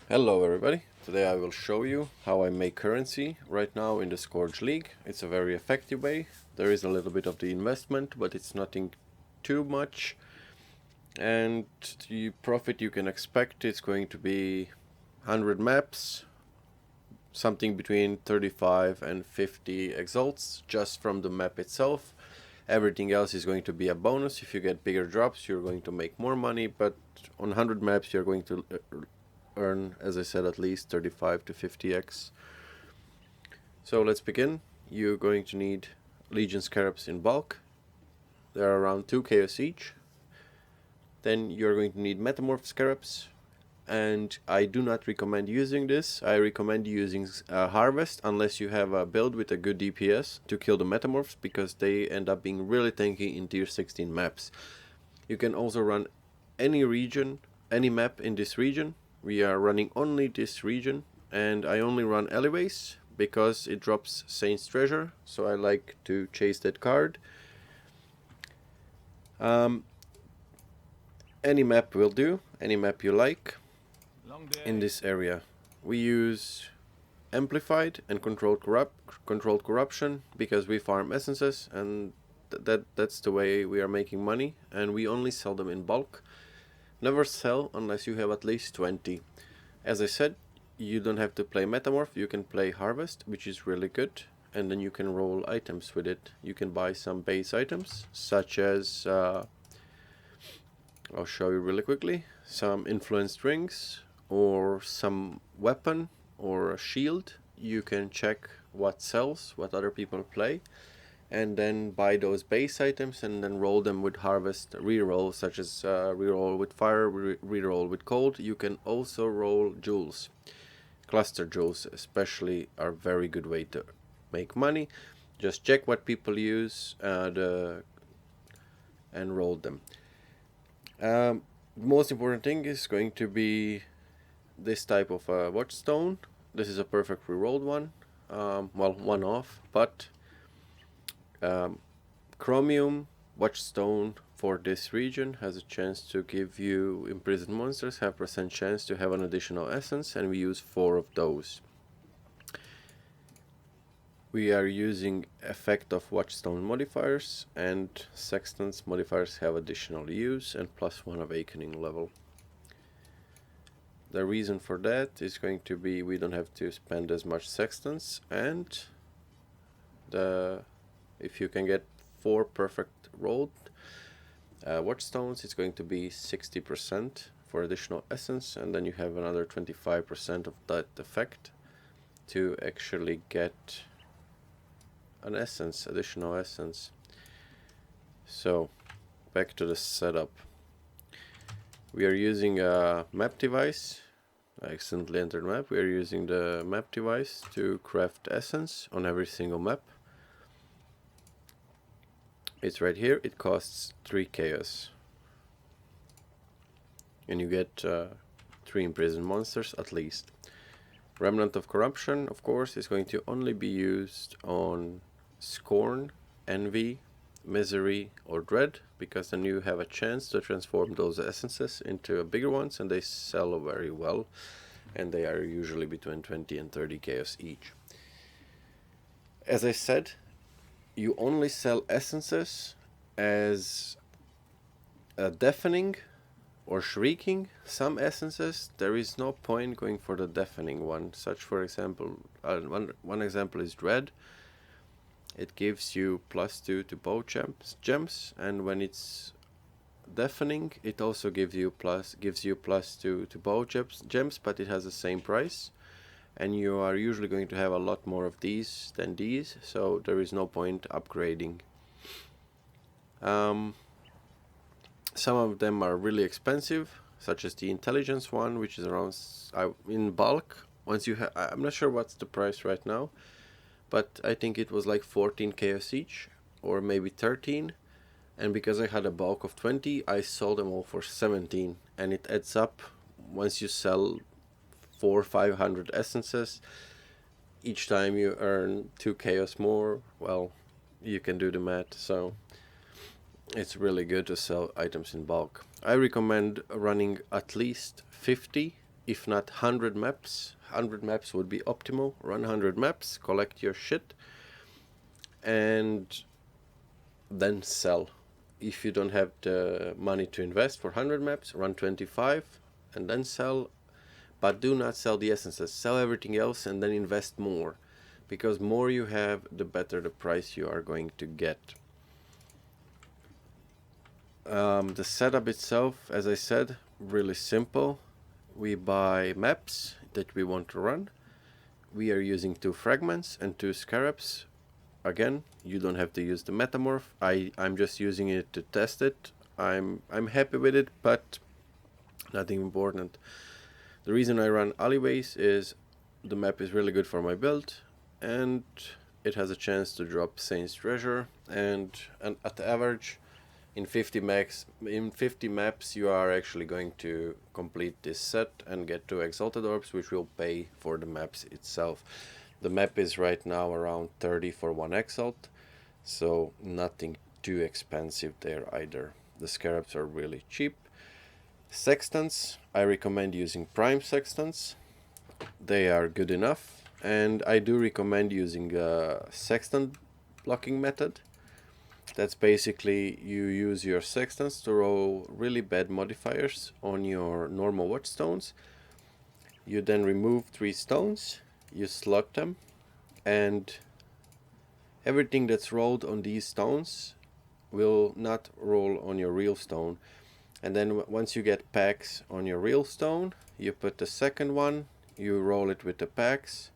Hello everybody, today I will show you how I make currency right now in the Scourge League. It's a very effective way. There is a little bit of the investment, but it's nothing too much. And the profit you can expect is going to be 100 maps, something between 35 and 50 exalts just from the map itself. Everything else is going to be a bonus. If you get bigger drops, you're going to make more money, but on 100 maps you're going to earn, as I said, at least 35 to 50x. So let's begin. You're going to need Legion Scarabs in bulk. There are around 2 chaos each. Then you're going to need Metamorph Scarabs, and I do not recommend using this. I recommend using Harvest unless you have a build with a good DPS to kill the Metamorphs, because they end up being really tanky in tier 16 maps. You can also run any region, any map in this region. We are running only this region, and I only run Alleyways because it drops Saint's Treasure, so I like to chase that card. Any map will do, any map you like. In this area we use Amplified and Controlled Corruption because we farm essences, and that's the way we are making money, and we only sell them in bulk. Never sell unless you have at least 20. As I said, you don't have to play Metamorph, you can play Harvest, which is really good, and then you can roll items with it. You can buy some base items, such as, I'll show you really quickly, some influenced rings, or some weapon, or a shield. You can check what sells, what other people play, and then buy those base items and then roll them with Harvest reroll, such as reroll with fire, reroll with cold. You can also roll jewels. Cluster jewels especially are a very good way to make money. Just check what people use and roll them. The most important thing is going to be this type of Watchstone. This is a perfect rerolled one. Well, one off, but Chromium Watchstone for this region has a chance to give you imprisoned monsters, have % chance to have an additional essence, and we use 4 of those. We are using effect of Watchstone modifiers, and Sextant's modifiers have additional use and +1 awakening level. The reason for that is going to be we don't have to spend as much Sextants, and if you can get 4 perfect rolled Watchstones, it's going to be 60% for additional essence, and then you have another 25% of that effect to actually get an essence, additional essence. So back to the setup. We are using a map device. I accidentally entered map. We are using the map device to craft essence on every single map. It's right here. It costs 3 chaos, and you get 3 imprisoned monsters at least. Remnant of Corruption, of course, is going to only be used on Scorn, Envy, Misery, or Dread, because then you have a chance to transform those essences into bigger ones, and they sell very well, and they are usually between 20 and 30 chaos each. As I said, you only sell essences as a deafening or shrieking. Some essences, there is no point going for the deafening one. Such, for example, one example is Dread. It gives you +2 to bow gems, and when it's deafening, it also gives you +2 to bow gems, but it has the same price. And you are usually going to have a lot more of these than these, so there is no point upgrading. Some of them are really expensive, such as the intelligence one, which is around in bulk. Once you I'm not sure what's the price right now, but I think it was like 14 chaos each, or maybe 13. And because I had a bulk of 20, I sold them all for 17, and it adds up. Once you sell 400-500 essences, each time you earn 2 chaos more. Well, you can do the math, so it's really good to sell items in bulk. I recommend running at least 50 if not 100 maps. 100 maps would be optimal. Run 100 maps, collect your shit, and then sell. If you don't have the money to invest for 100 maps, run 25 and then sell. But do not sell the essences. Sell everything else and then invest more. Because more you have, the better the price you are going to get. The setup itself, as I said, really simple. We buy maps that we want to run. We are using 2 fragments and 2 scarabs. Again, you don't have to use the metamorph. I'm just using it to test it. I'm happy with it, but nothing important. The reason I run alleyways is the map is really good for my build, and it has a chance to drop Saint's Treasure, and at the average in 50 maps you are actually going to complete this set and get 2 Exalted Orbs, which will pay for the maps itself. The map is right now around 30 for 1 Exalt, so nothing too expensive there either. The scarabs are really cheap. Sextants, I recommend using prime sextants. They are good enough, and I do recommend using a sextant blocking method. That's basically you use your sextants to roll really bad modifiers on your normal watchstones. You then remove 3 stones, you slot them, and everything that's rolled on these stones will not roll on your real stone. And then once you get packs on your real stone, you put the second one, you roll it with the packs,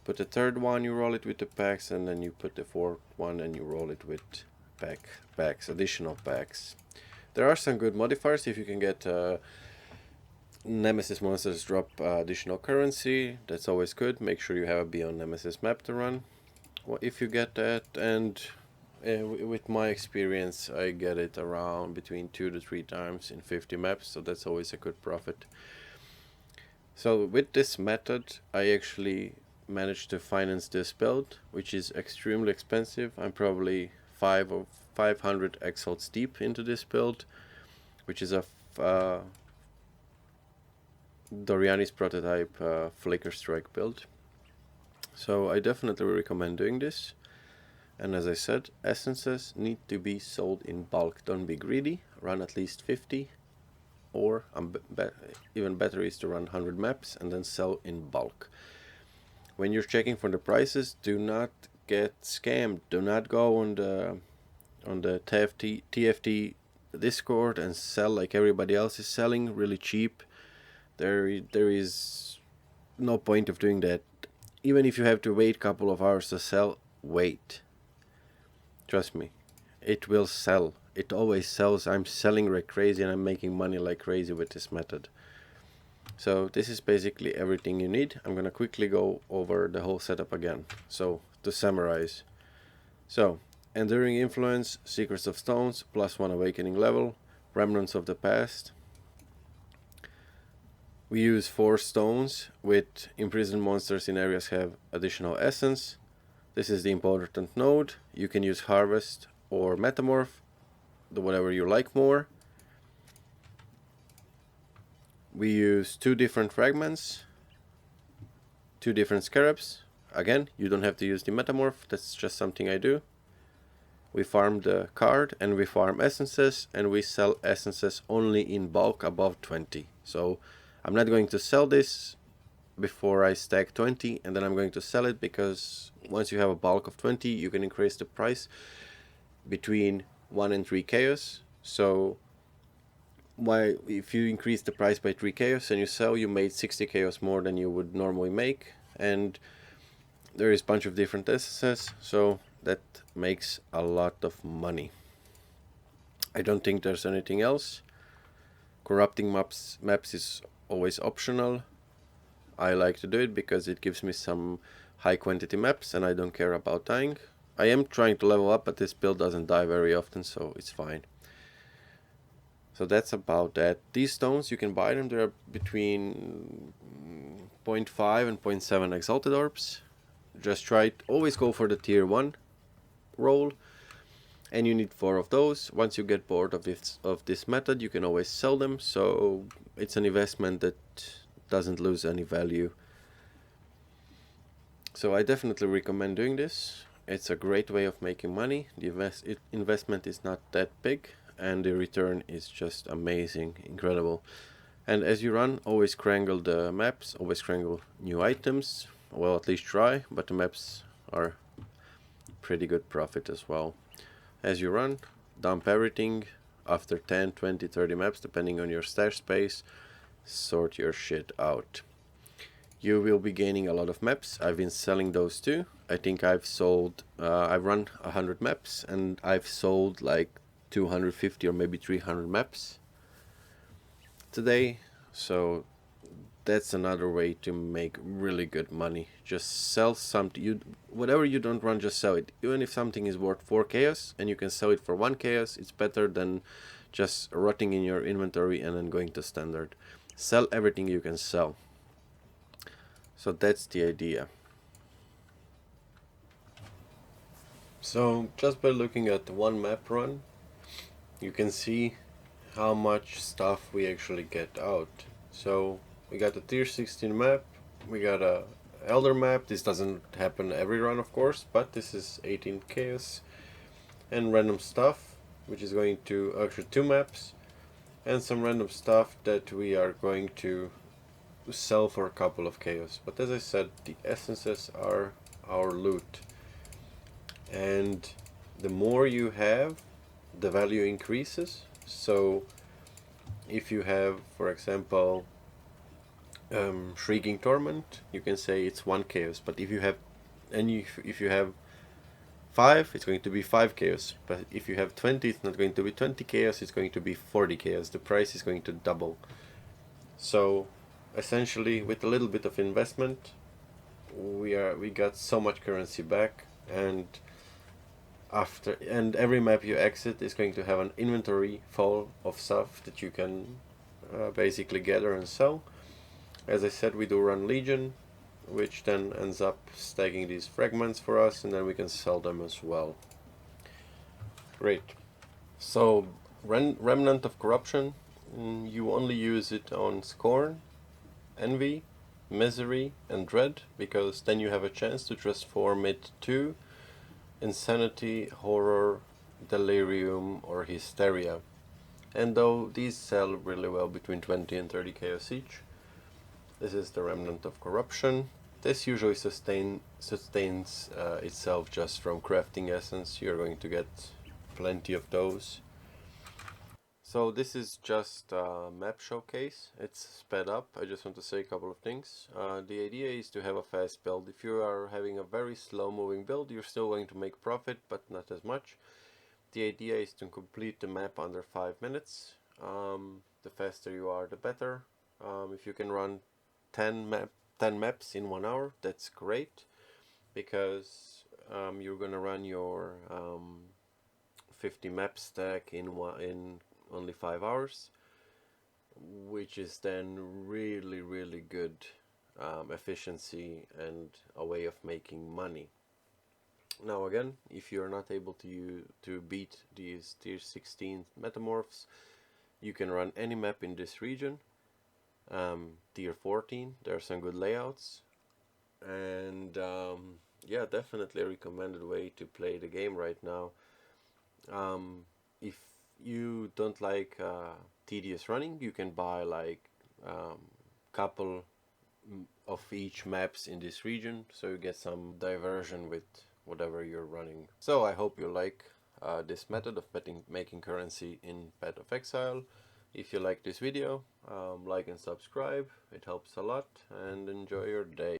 put the third one, you roll it with the packs, and then you put the fourth one and you roll it with packs, additional packs. There are some good modifiers. If you can get Nemesis monsters drop additional currency, that's always good. Make sure you have a Beyond Nemesis map to run. Well, if you get that, and with my experience, I get it around between 2 to 3 times in 50 maps, so that's always a good profit. So with this method, I actually managed to finance this build, which is extremely expensive. I'm probably 500 exalts deep into this build, which is a Doriani's prototype Flicker Strike build. So I definitely recommend doing this. And as I said, essences need to be sold in bulk. Don't be greedy. Run at least 50, or even better is to run 100 maps and then sell in bulk. When you're checking for the prices, do not get scammed. Do not go on the TFT Discord and sell like everybody else is selling really cheap. There is no point of doing that. Even if you have to wait a couple of hours to sell, wait. Trust me, it will sell. It always sells. I'm selling like crazy and I'm making money like crazy with this method. So this is basically everything you need. I'm gonna quickly go over the whole setup again. So to summarize. So Enduring Influence, Secrets of Stones, +1 Awakening level, Remnants of the Past. We use 4 stones with imprisoned monsters in areas have additional essence. This is the important node. You can use Harvest or Metamorph, whatever you like more. We use 2 different fragments, 2 different scarabs. Again, you don't have to use the Metamorph, that's just something I do. We farm the card and we farm essences, and we sell essences only in bulk above 20. So I'm not going to sell this before I stack 20, and then I'm going to sell it, because once you have a bulk of 20 you can increase the price between 1 and 3 chaos. So if you increase the price by 3 chaos and you sell, you made 60 chaos more than you would normally make, and there is a bunch of different essences, so that makes a lot of money. I don't think there's anything else. Corrupting maps is always optional. I like to do it because it gives me some high quantity maps and I don't care about dying. I am trying to level up, but this build doesn't die very often, so it's fine. So that's about that. These stones, you can buy them. They're between 0.5 and 0.7 Exalted Orbs. Just try it. Always go for the tier 1 roll. And you need 4 of those. Once you get bored of this method, you can always sell them. So it's an investment doesn't lose any value. So I definitely recommend doing this. It's a great way of making money. The investment is not that big, and the return is just amazing, incredible. And as you run, always crangle the maps, always crangle new items. Well, at least try, but the maps are pretty good profit as well. As you run, dump everything. After 10, 20, 30 maps, depending on your stash space, sort your shit out. You will be gaining a lot of maps. I've been selling those too. I think I've sold, I've run 100 maps and I've sold like 250 or maybe 300 maps today. So that's another way to make really good money. Just sell something, whatever you don't run, just sell it. Even if something is worth 4 chaos and you can sell it for 1 chaos, it's better than just rotting in your inventory and then going to standard. Sell everything you can sell. So that's the idea. So just by looking at one map run, you can see how much stuff we actually get out. So we got a tier 16 map, we got a elder map. This doesn't happen every run, of course, but this is 18 chaos, and random stuff, which is going to actually 2 maps, and some random stuff that we are going to sell for a couple of chaos. But as I said, the essences are our loot, and the more you have, the value increases. So if you have, for example, Shrieking Torment, you can say it's 1 chaos, but if you have if you have 5, it's going to be 5 chaos, but if you have 20, it's not going to be 20 chaos, it's going to be 40 chaos. The price is going to double. So essentially, with a little bit of investment, we got so much currency back, and every map you exit is going to have an inventory full of stuff that you can basically gather and sell. As I said, we do run Legion, which then ends up stacking these fragments for us, and then we can sell them as well. Great. So Remnant of Corruption, you only use it on Scorn, Envy, Misery and Dread, because then you have a chance to transform it to Insanity, Horror, Delirium or Hysteria. And though these sell really well between 20 and 30 chaos each, this is the Remnant of Corruption. This usually sustains itself just from crafting essence. You're going to get plenty of those. So this is just a map showcase. It's sped up. I just want to say a couple of things. The idea is to have a fast build. If you are having a very slow moving build, you're still going to make profit, but not as much. The idea is to complete the map under 5 minutes. The faster you are, the better. If you can run 10 maps in 1 hour, that's great, because you're gonna run your 50 map stack in only 5 hours, which is then really good efficiency and a way of making money. Now again, if you're not able to beat these tier 16 metamorphs, you can run any map in this region. Tier 14, there are some good layouts, and yeah, definitely a recommended way to play the game right now. If you don't like tedious running, you can buy like couple of each maps in this region, so you get some diversion with whatever you're running. So I hope you like this method of making currency in Path of Exile. If you like this video, like and subscribe, it helps a lot, and enjoy your day.